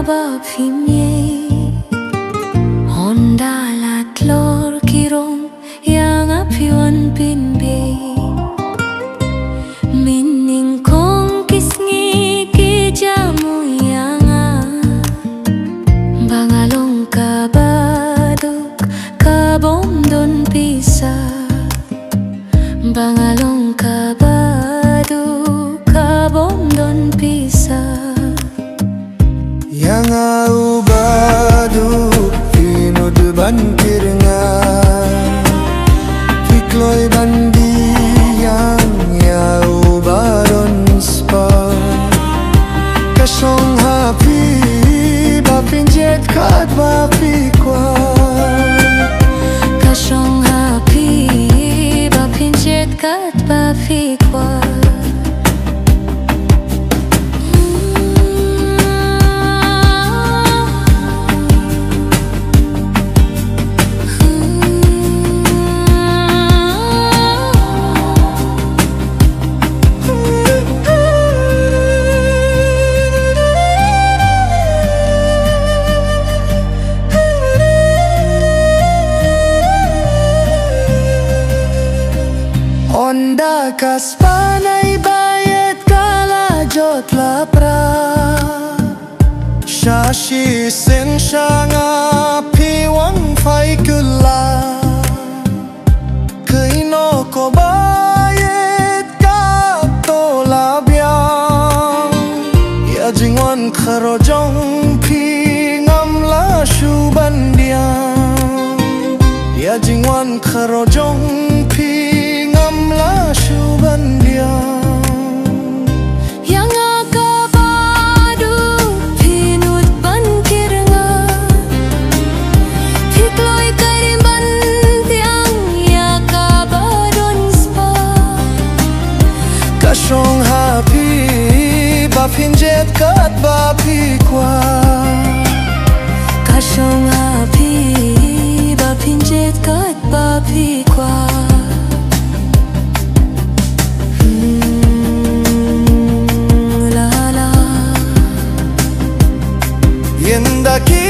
ba phimye Honda la tlor kirong yang apiwan pinbe Mining kong kisngi kijamu yang bangalong kabaduk kabom don pisa Bangalong kabaduk kabom don pisa Yang ubadu pinud bantir nga Fikloy bandi yang ubadon spa Kasong hapi bapinjet kat bapi kwa Kasong hapi bapinjet kat bapi kwa Onda kas panay bayat kalajot lapra Shashi sen shanga piwang fai kula Kaino ko bayat kapto labyang Ya jingwan kharojong pi ngamla shubandiang Ya jingwan kharojong pi ngamla shubandiang Yang akabadu pinut bankir nga Fikloy karimban tiang ya kabadon spa Kasong hapi bapinjet kat bapi kwa Kasong hapi bapinjet kat bapi kwa Yendaki